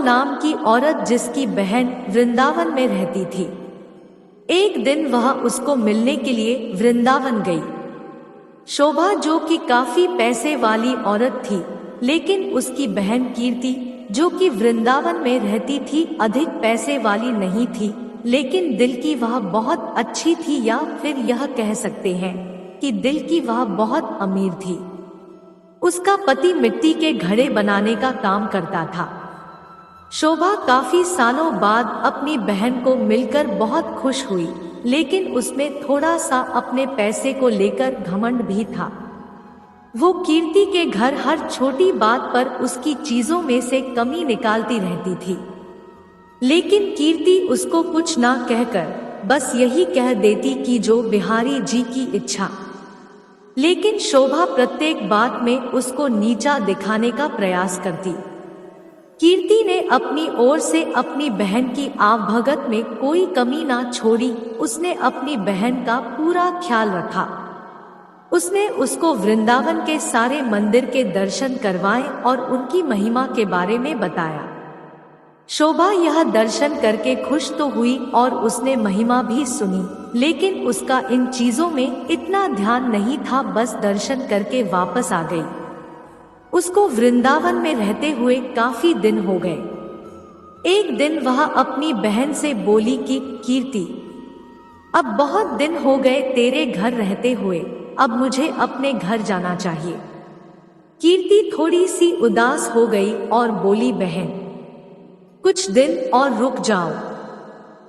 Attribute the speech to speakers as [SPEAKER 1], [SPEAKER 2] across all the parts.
[SPEAKER 1] नाम की औरत जिसकी बहन वृंदावन में रहती थी। एक दिन वह उसको मिलने के लिए वृंदावन गई। शोभा जो कि काफी पैसे वाली औरत थी, लेकिन उसकी बहन कीर्ति जो कि वृंदावन में रहती थी अधिक पैसे वाली नहीं थी, लेकिन दिल की वह बहुत अच्छी थी, या फिर यह कह सकते हैं कि दिल की वह बहुत अमीर थी। उसका पति मिट्टी के घड़े बनाने का काम करता था। शोभा काफी सालों बाद अपनी बहन को मिलकर बहुत खुश हुई, लेकिन उसमें थोड़ा सा अपने पैसे को लेकर घमंड भी था। वो कीर्ति के घर हर छोटी बात पर उसकी चीजों में से कमी निकालती रहती थी, लेकिन कीर्ति उसको कुछ ना कहकर बस यही कह देती कि जो बिहारी जी की इच्छा। लेकिन शोभा प्रत्येक बात में उसको नीचा दिखाने का प्रयास करती। कीर्ति ने अपनी ओर से अपनी बहन की आवभगत में कोई कमी ना छोड़ी। उसने अपनी बहन का पूरा ख्याल रखा। उसने उसको वृंदावन के सारे मंदिर के दर्शन करवाए और उनकी महिमा के बारे में बताया। शोभा यह दर्शन करके खुश तो हुई और उसने महिमा भी सुनी, लेकिन उसका इन चीजों में इतना ध्यान नहीं था, बस दर्शन करके वापस आ गई। उसको वृंदावन में रहते हुए काफी दिन हो गए। एक दिन वह अपनी बहन से बोली कि कीर्ति, अब बहुत दिन हो गए तेरे घर रहते हुए, अब मुझे अपने घर जाना चाहिए। कीर्ति थोड़ी सी उदास हो गई और बोली, बहन कुछ दिन और रुक जाओ।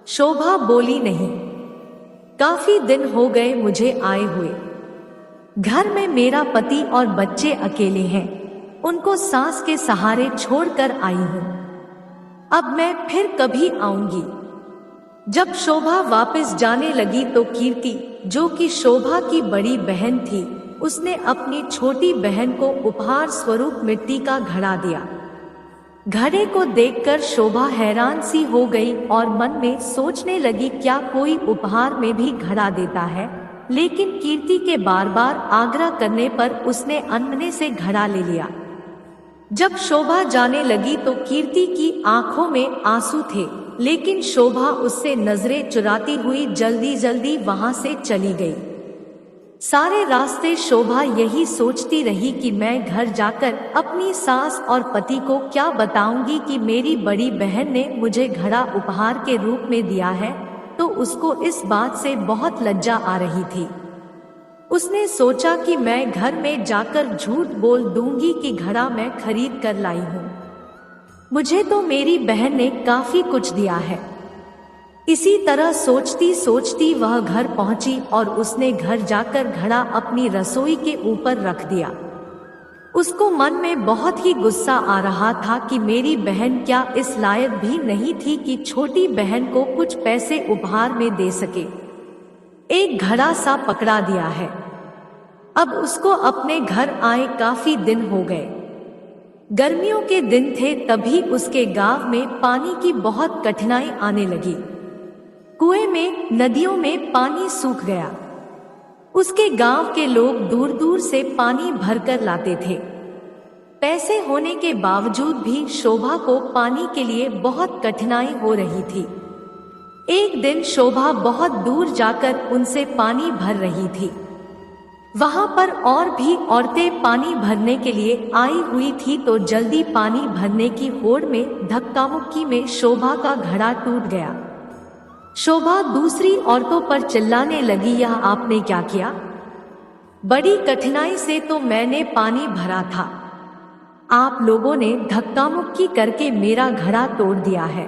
[SPEAKER 1] शोभा बोली, नहीं, काफी दिन हो गए मुझे आए हुए। घर में मेरा पति और बच्चे अकेले हैं, उनको सांस के सहारे छोड़कर आई हूं। अब मैं फिर कभी आऊंगी। जब शोभा वापस जाने लगी तो कीर्ति जो कि शोभा की बड़ी बहन थी, उसने अपनी छोटी बहन को उपहार स्वरूप मिट्टी का घड़ा दिया। घड़े को देखकर शोभा हैरान सी हो गई और मन में सोचने लगी क्या कोई उपहार में भी घड़ा देता है, लेकिन कीर्ति के बार बार आग्रह करने पर उसने अनमने से घड़ा ले लिया। जब शोभा जाने लगी तो कीर्ति की आंखों में आंसू थे, लेकिन शोभा उससे नजरें चुराती हुई जल्दी जल्दी वहां से चली गई। सारे रास्ते शोभा यही सोचती रही कि मैं घर जाकर अपनी सास और पति को क्या बताऊंगी कि मेरी बड़ी बहन ने मुझे घड़ा उपहार के रूप में दिया है, तो उसको इस बात से बहुत लज्जा आ रही थी। उसने सोचा कि मैं घर में जाकर झूठ बोल दूंगी कि घड़ा मैं खरीद कर लाई हूँ, मुझे तो मेरी बहन ने काफी कुछ दिया है। इसी तरह सोचती सोचती वह घर पहुंची और उसने घर जाकर घड़ा अपनी रसोई के ऊपर रख दिया। उसको मन में बहुत ही गुस्सा आ रहा था कि मेरी बहन क्या इस लायक भी नहीं थी कि छोटी बहन को कुछ पैसे उपहार में दे सके। एक घड़ा सा पकड़ा दिया है। अब उसको अपने घर आए काफी दिन हो गए। गर्मियों के दिन थे, तभी उसके गांव में पानी की बहुत कठिनाई आने लगी। कुएं में, नदियों में पानी सूख गया। उसके गांव के लोग दूर दूर से पानी भरकर लाते थे। पैसे होने के बावजूद भी शोभा को पानी के लिए बहुत कठिनाई हो रही थी। एक दिन शोभा बहुत दूर जाकर उनसे पानी भर रही थी। वहां पर और भी औरतें पानी भरने के लिए आई हुई थी, तो जल्दी पानी भरने की होड़ में धक्का-मुक्की में शोभा का घड़ा टूट गया। शोभा दूसरी औरतों पर चिल्लाने लगी, यह आपने क्या किया? बड़ी कठिनाई से तो मैंने पानी भरा था, आप लोगों ने धक्का-मुक्की करके मेरा घड़ा तोड़ दिया है।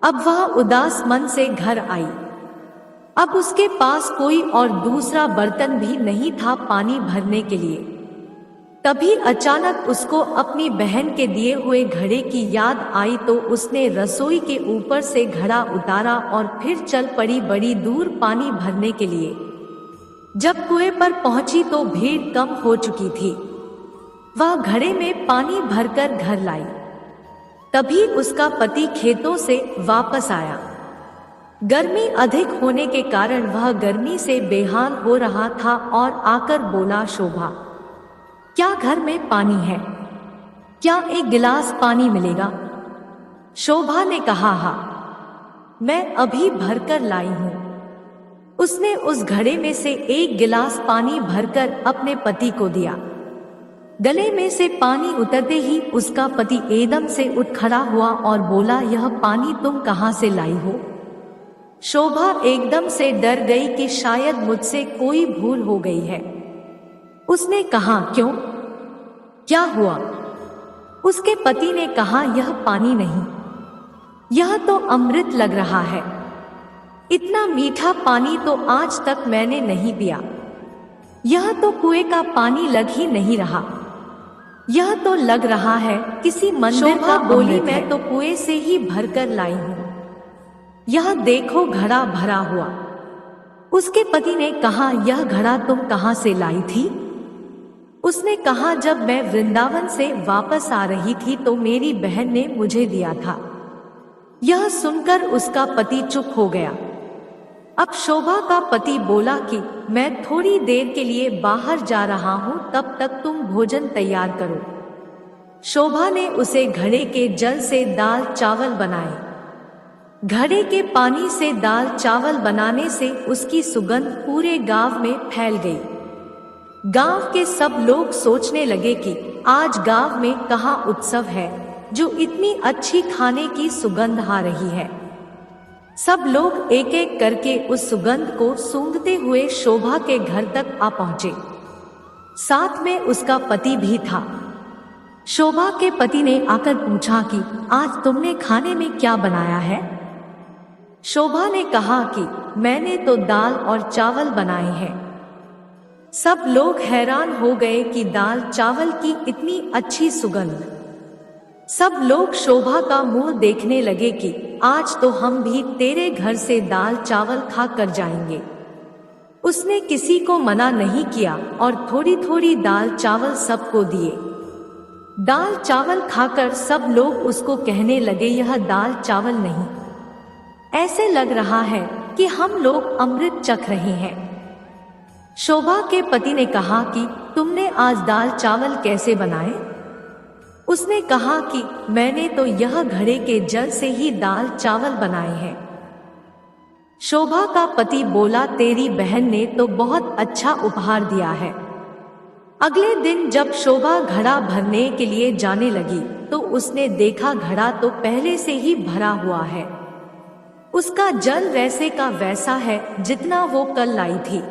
[SPEAKER 1] अब वह उदास मन से घर आई। अब उसके पास कोई और दूसरा बर्तन भी नहीं था पानी भरने के लिए। तभी अचानक उसको अपनी बहन के दिए हुए घड़े की याद आई, तो उसने रसोई के ऊपर से घड़ा उतारा और फिर चल पड़ी बड़ी दूर पानी भरने के लिए। जब कुएं पर पहुंची तो भीड़ कम हो चुकी थी। वह घड़े में पानी भरकर घर लाई। तभी उसका पति खेतों से वापस आया। गर्मी अधिक होने के कारण वह गर्मी से बेहाल हो रहा था और आकर बोला, शोभा, क्या घर में पानी है? क्या एक गिलास पानी मिलेगा? शोभा ने कहा, हाँ, मैं अभी भरकर लाई हूं। उसने उस घड़े में से एक गिलास पानी भरकर अपने पति को दिया। गले में से पानी उतरते ही उसका पति एकदम से उठ खड़ा हुआ और बोला, यह पानी तुम कहां से लाई हो? शोभा एकदम से डर गई कि शायद मुझसे कोई भूल हो गई है। उसने कहा, क्यों, क्या हुआ? उसके पति ने कहा, यह पानी नहीं, यह तो अमृत लग रहा है। इतना मीठा पानी तो आज तक मैंने नहीं पिया। यह तो कुएं का पानी लग ही नहीं रहा, यह तो लग रहा है किसी मंदिर का। बोली, मैं तो कुएं से ही भरकर लाई हूं, यह देखो घड़ा भरा हुआ। उसके पति ने कहा, यह घड़ा तुम कहां से लाई थी? उसने कहा, जब मैं वृंदावन से वापस आ रही थी तो मेरी बहन ने मुझे दिया था। यह सुनकर उसका पति चुप हो गया। अब शोभा का पति बोला कि मैं थोड़ी देर के लिए बाहर जा रहा हूं, तब तक तुम भोजन तैयार करो। शोभा ने उसे घड़े के जल से दाल चावल बनाए। घड़े के पानी से दाल चावल बनाने से उसकी सुगंध पूरे गांव में फैल गई। गांव के सब लोग सोचने लगे कि आज गांव में कहाँ उत्सव है जो इतनी अच्छी खाने की सुगंध आ रही है। सब लोग एक एक करके उस सुगंध को सूंघते हुए शोभा के घर तक आ पहुंचे। साथ में उसका पति भी था। शोभा के पति ने आकर पूछा कि आज तुमने खाने में क्या बनाया है? शोभा ने कहा कि मैंने तो दाल और चावल बनाए हैं। सब लोग हैरान हो गए कि दाल चावल की इतनी अच्छी सुगंध। सब लोग शोभा का मुंह देखने लगे कि आज तो हम भी तेरे घर से दाल चावल खा कर जाएंगे। उसने किसी को मना नहीं किया और थोड़ी थोड़ी दाल चावल सबको दिए। दाल चावल खाकर सब लोग उसको कहने लगे, यह दाल चावल नहीं, ऐसे लग रहा है कि हम लोग अमृत चख रहे हैं। शोभा के पति ने कहा कि तुमने आज दाल चावल कैसे बनाए? उसने कहा कि मैंने तो यह घड़े के जल से ही दाल चावल बनाए हैं। शोभा का पति बोला, तेरी बहन ने तो बहुत अच्छा उपहार दिया है। अगले दिन जब शोभा घड़ा भरने के लिए जाने लगी तो उसने देखा घड़ा तो पहले से ही भरा हुआ है। उसका जल वैसे का वैसा है जितना वो कल लाई थी।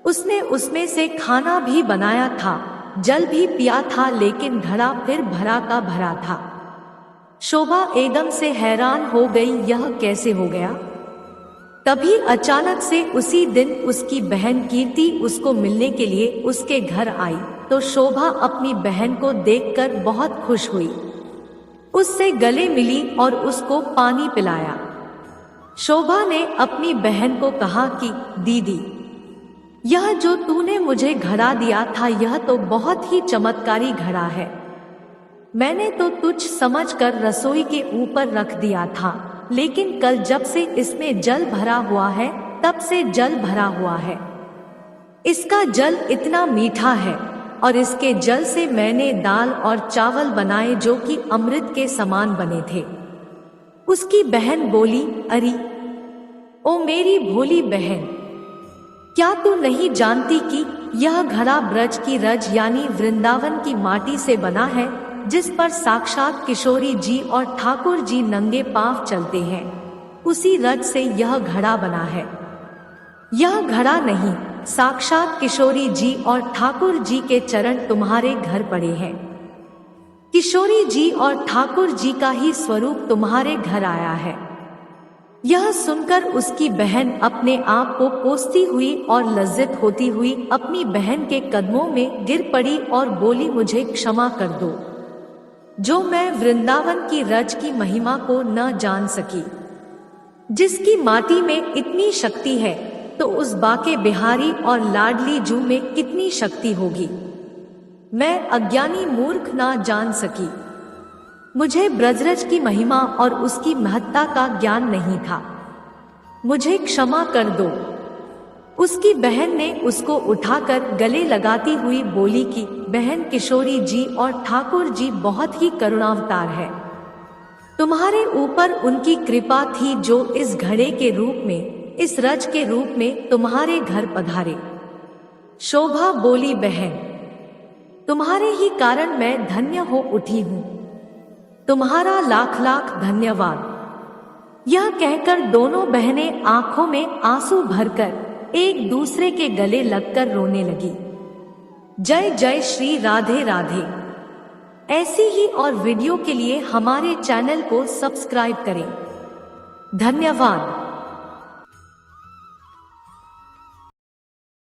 [SPEAKER 1] उसने उसमें से खाना भी बनाया था, जल भी पिया था, लेकिन घड़ा फिर भरा का भरा था। शोभा एकदम से हैरान हो गई, यह कैसे हो गया? तभी अचानक से उसी दिन उसकी बहन कीर्ति उसको मिलने के लिए उसके घर आई तो शोभा अपनी बहन को देखकर बहुत खुश हुई। उससे गले मिली और उसको पानी पिलाया। शोभा ने अपनी बहन को कहा कि दीदी, यह जो तूने मुझे घड़ा दिया था यह तो बहुत ही चमत्कारी घड़ा है। मैंने तो तुझ समझकर रसोई के ऊपर रख दिया था, लेकिन कल जब से इसमें जल भरा हुआ है तब से जल भरा हुआ है। इसका जल इतना मीठा है और इसके जल से मैंने दाल और चावल बनाए जो कि अमृत के समान बने थे। उसकी बहन बोली, अरे ओ मेरी भोली बहन, क्या तू नहीं जानती कि यह घड़ा ब्रज की रज यानी वृंदावन की माटी से बना है, जिस पर साक्षात किशोरी जी और ठाकुर जी नंगे पांव चलते हैं। उसी रज से यह घड़ा बना है। यह घड़ा नहीं, साक्षात किशोरी जी और ठाकुर जी के चरण तुम्हारे घर पड़े हैं। किशोरी जी और ठाकुर जी का ही स्वरूप तुम्हारे घर आया है। यह सुनकर उसकी बहन अपने आप को कोसती हुई और लज्जित होती हुई अपनी बहन के कदमों में गिर पड़ी और बोली, मुझे क्षमा कर दो जो मैं वृंदावन की रज की महिमा को न जान सकी। जिसकी माटी में इतनी शक्ति है तो उस बाके बिहारी और लाडली जू में कितनी शक्ति होगी। मैं अज्ञानी मूर्ख ना जान सकी। मुझे ब्रजरज की महिमा और उसकी महत्ता का ज्ञान नहीं था। मुझे क्षमा कर दो। उसकी बहन ने उसको उठाकर गले लगाती हुई बोली कि बहन, किशोरी जी और ठाकुर जी बहुत ही करुणावतार है। तुम्हारे ऊपर उनकी कृपा थी जो इस घड़े के रूप में, इस रज के रूप में तुम्हारे घर पधारे। शोभा बोली, बहन, तुम्हारे ही कारण मैं धन्य हो उठी हूं, तुम्हारा लाख लाख धन्यवाद। यह कहकर दोनों बहनें आंखों में आंसू भरकर एक दूसरे के गले लगकर रोने लगी। जय जय श्री राधे राधे। ऐसी ही और वीडियो के लिए हमारे चैनल को सब्सक्राइब करें। धन्यवाद।